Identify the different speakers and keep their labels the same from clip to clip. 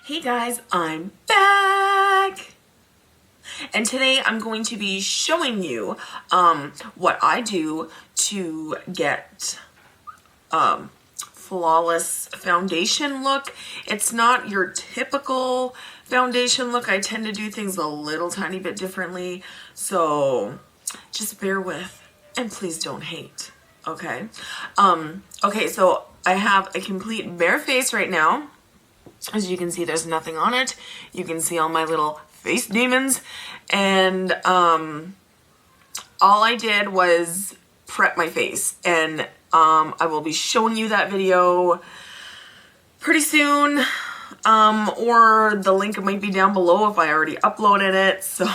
Speaker 1: Hey guys, I'm back! And today I'm going to be showing you what I do to get flawless foundation look. It's not your typical foundation look. I tend to do things a little tiny bit differently, so just bear with and please don't hate, okay? Okay, so I have a complete bare face right now. As you can see, there's nothing on it. You can see all my little face demons. And all I did was prep my face. And I will be showing you that video pretty soon. Or the link might be down below if I already uploaded it. So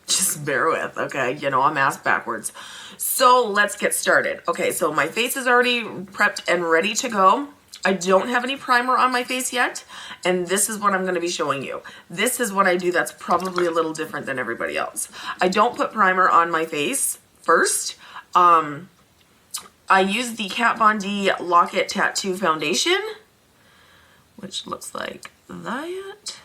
Speaker 1: just bear with, okay? You know, I'm ass backwards. So let's get started. Okay, so my face is already prepped and ready to go. I don't have any primer on my face yet, and this is what I'm going to be showing you. This is what I do that's probably a little different than everybody else. I don't put primer on my face first. I use the Kat Von D Lock It Tattoo Foundation, which looks like that.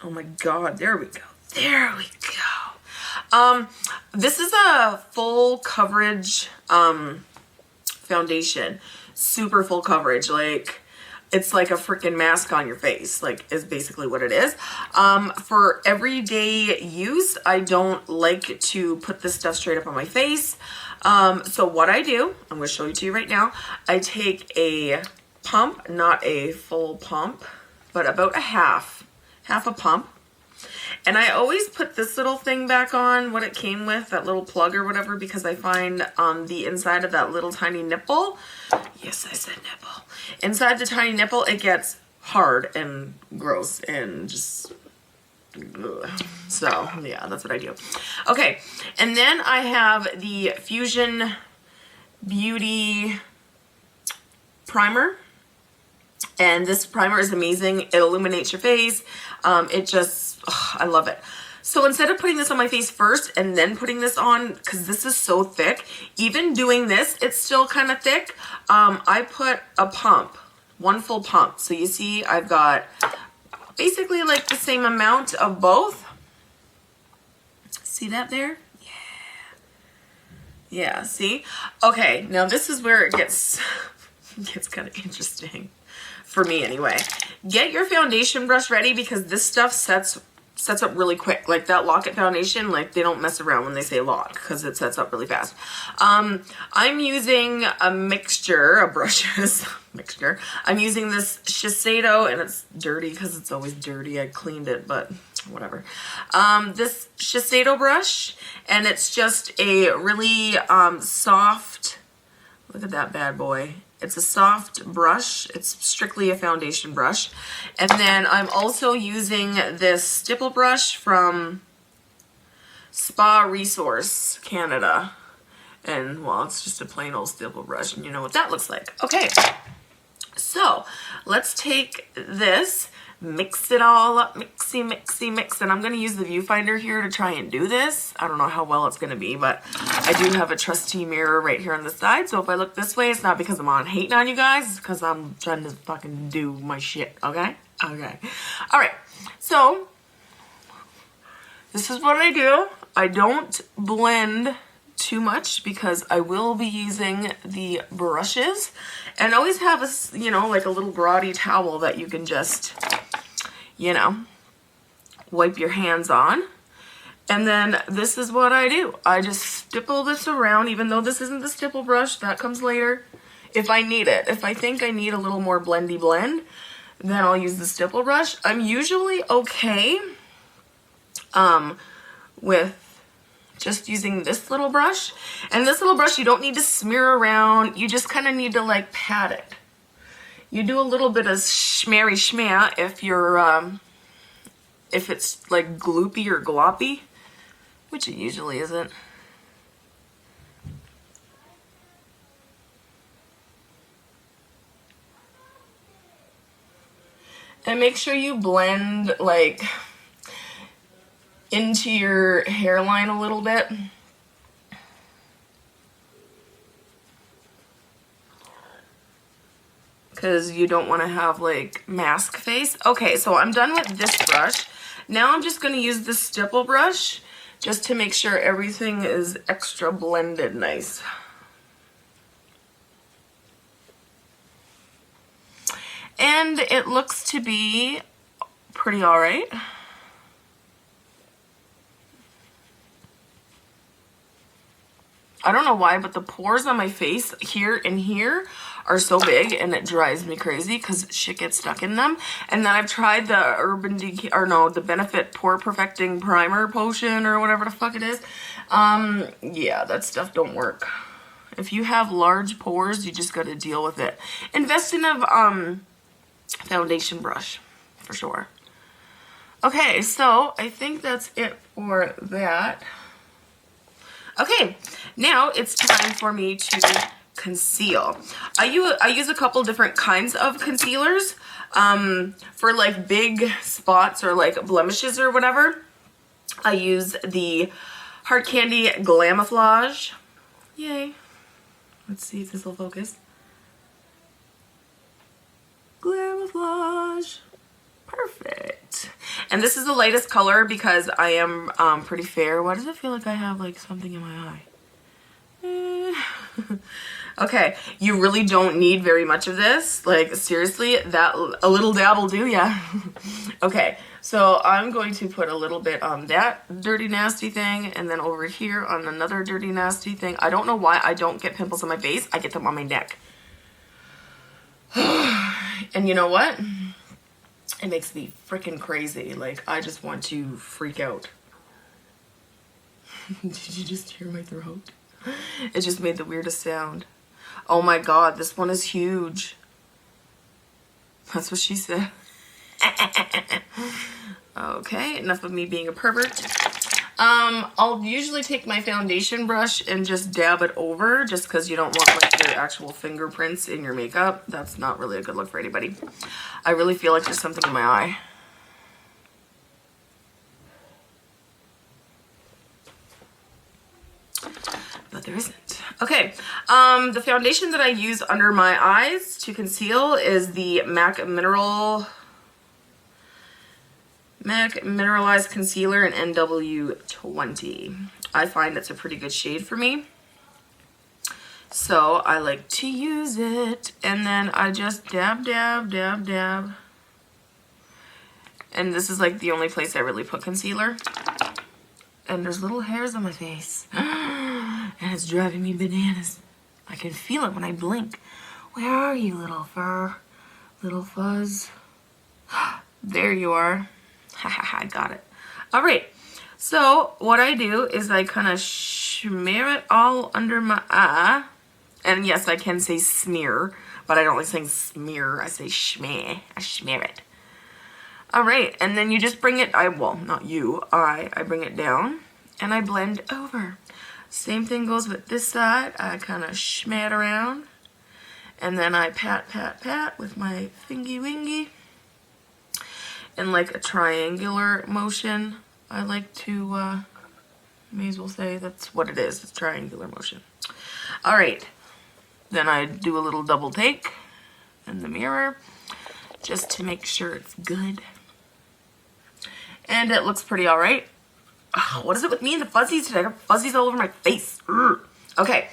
Speaker 1: Oh my god, there we go. There we go. This is a full coverage foundation. Super full coverage. Like, it's like a freaking mask on your face, like, is basically what it is. For everyday use, I don't like to put this stuff straight up on my face. So what I do, I'm going to show it to you right now. I take a pump, not a full pump, but about a half a pump. And I always put this little thing back on, what it came with, that little plug or whatever, because I find on the inside of that little tiny nipple, yes, I said nipple, inside the tiny nipple, it gets hard and gross and just, ugh. So yeah, that's what I do. Okay, and then I have the Fusion Beauty Primer. And this primer is amazing. It illuminates your face. It just, ugh, I love it. So instead of putting this on my face first and then putting this on, because this is so thick, even doing this, it's still kind of thick. I put a pump, one full pump. So you see, I've got basically like the same amount of both. See that there? Yeah, see? Okay, now this is where it gets kind of interesting. For me anyway. Get your foundation brush ready because this stuff sets up really quick. Like that Lock It foundation, like they don't mess around when they say lock because it sets up really fast. I'm using a mixture of brushes. I'm using this Shiseido, and it's dirty because it's always dirty. I cleaned it, but whatever. This Shiseido brush, and it's just a really soft, look at that bad boy. It's a soft brush. It's strictly a foundation brush. And then I'm also using this stipple brush from Spa Resource Canada. And, well, it's just a plain old stipple brush, and you know what that looks like. Okay, so let's take this, mix it all up, mixy, mixy, mix. And I'm going to use the viewfinder here to try and do this. I don't know how well it's going to be, but I do have a trusty mirror right here on the side. So if I look this way, it's not because I'm on hating on you guys. It's because I'm trying to fucking do my shit, okay? Okay. All right. So this is what I do. I don't blend too much because I will be using the brushes, and always have a, you know, like a little grotty towel that you can just, you know, wipe your hands on. And then this is what I do. I just stipple this around, even though this isn't the stipple brush, that comes later if I need it. If I think I need a little more blendy blend, then I'll use the stipple brush. I'm usually okay with just using this little brush. And this little brush, you don't need to smear around. You just kind of need to like pat it. You do a little bit of schmary schmah if you're, if it's like gloopy or gloppy, which it usually isn't. And make sure you blend like into your hairline a little bit. because you don't want to have like mask face. Okay, so I'm done with this brush. Now I'm just going to use this stipple brush just to make sure everything is extra blended nice. And it looks to be pretty alright. I don't know why, but the pores on my face here and here are so big, and it drives me crazy because shit gets stuck in them. And then I've tried the the Benefit Pore Perfecting Primer Potion or whatever the fuck it is. Yeah, that stuff don't work. If you have large pores, you just got to deal with it. Invest in a foundation brush for sure. Okay, so I think that's it for that. Okay, now it's time for me to conceal. I use a couple different kinds of concealers for like big spots or like blemishes or whatever. I use the Hard Candy Glamouflage. Yay. Let's see if this will focus. Glamouflage. Perfect. And this is the lightest color because I am pretty fair. Why does it feel like I have like something in my eye? Okay, you really don't need very much of this. Like seriously, that a little dab will do ya. Okay, so I'm going to put a little bit on that dirty nasty thing and then over here on another dirty nasty thing. I don't know why I don't get pimples on my face. I get them on my neck. And you know what? It makes me freaking crazy. Like, I just want to freak out. Did you just hear my throat? It just made the weirdest sound. Oh my god, this one is huge. That's what she said. Okay, enough of me being a pervert. I'll usually take my foundation brush and just dab it over just because you don't want like your actual fingerprints in your makeup. That's not really a good look for anybody. I really feel like there's something in my eye. But there isn't. Okay, the foundation that I use under my eyes to conceal is the MAC Mineralized Concealer in NW20. I find it's a pretty good shade for me. So I like to use it. And then I just dab, dab, dab, dab. And this is like the only place I really put concealer. And there's little hairs on my face. And it's driving me bananas. I can feel it when I blink. Where are you, little fur? Little fuzz? There you are. I got it. All right. So what I do is I kind of smear it all under my eye. And yes, I can say smear, but I don't like saying smear. I say schmear. I smear it. All right. And then you just bring it, well, not you, I bring it down and I blend over. Same thing goes with this side. I kind of smear around and then I pat, pat, pat with my fingy wingy. In like a triangular motion. I like to, may as well say that's what it is. It's triangular motion. All right. Then I do a little double take in the mirror just to make sure it's good. And it looks pretty all right. Oh, what is it with me and the fuzzies today? I got fuzzies all over my face. Urgh. Okay.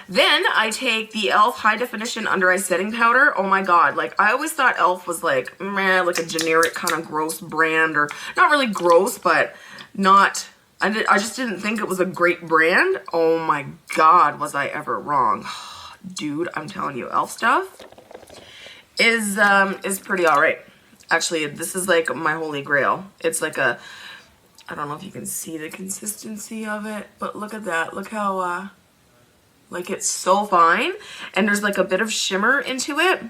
Speaker 1: Then I take the e.l.f. High Definition Under Eye Setting Powder. Oh my god, like I always thought e.l.f. was like, meh, like a generic kind of gross brand, or not really gross, but not, I just didn't think it was a great brand. Oh my god, was I ever wrong. Dude, I'm telling you, e.l.f. stuff is pretty alright. Actually, this is like my holy grail. It's like a, I don't know if you can see the consistency of it, but look at that. Look how, like it's so fine, and there's like a bit of shimmer into it.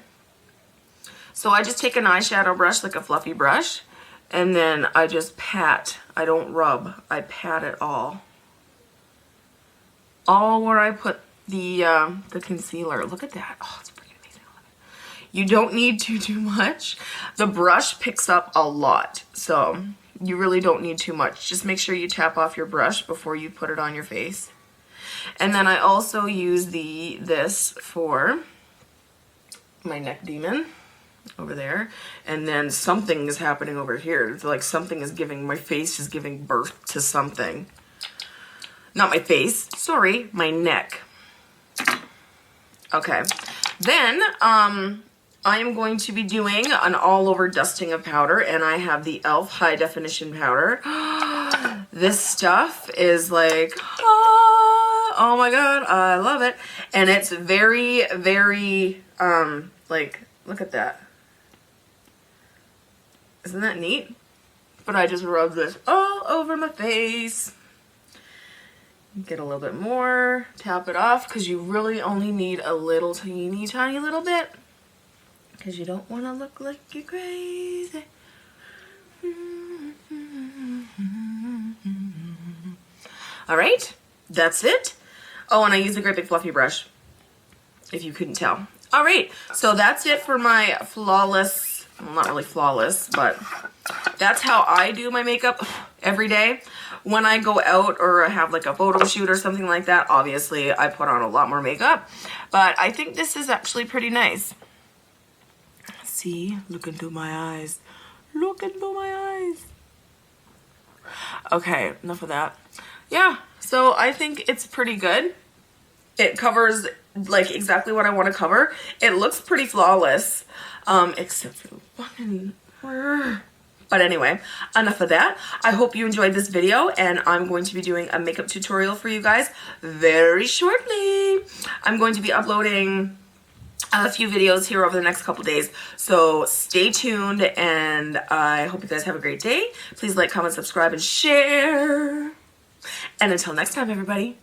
Speaker 1: So I just take an eyeshadow brush, like a fluffy brush, and then I just pat. I don't rub, I pat it all where I put the concealer. Look at that. Oh, it's pretty amazing. You don't need too much. The brush picks up a lot, so you really don't need too much. Just make sure you tap off your brush before you put it on your face. And then I also use this for my neck demon over there. And then something is happening over here. It's like something is giving, my face is giving birth to something. Not my face, sorry, my neck. Okay, then I am going to be doing an all over dusting of powder, and I have the e.l.f. high definition powder. This stuff is like, oh my god, I love it. And it's very, very, like, look at that. Isn't that neat? But I just rubbed this all over my face. Get a little bit more, tap it off, because you really only need a little teeny tiny little bit, because you don't want to look like you're crazy. All right, that's it. Oh, and I use a great big fluffy brush, if you couldn't tell. All right, so that's it for my flawless, well, not really flawless, but that's how I do my makeup every day. When I go out or have like a photo shoot or something like that, obviously I put on a lot more makeup, but I think this is actually pretty nice. See, look into my eyes. Look into my eyes. Okay, enough of that. Yeah, so I think it's pretty good. It covers like exactly what I want to cover. It looks pretty flawless, except for the fucking... But anyway, enough of that. I hope you enjoyed this video, and I'm going to be doing a makeup tutorial for you guys very shortly. I'm going to be uploading a few videos here over the next couple days, so stay tuned, and I hope you guys have a great day. Please like, comment, subscribe, and share. And until next time, everybody,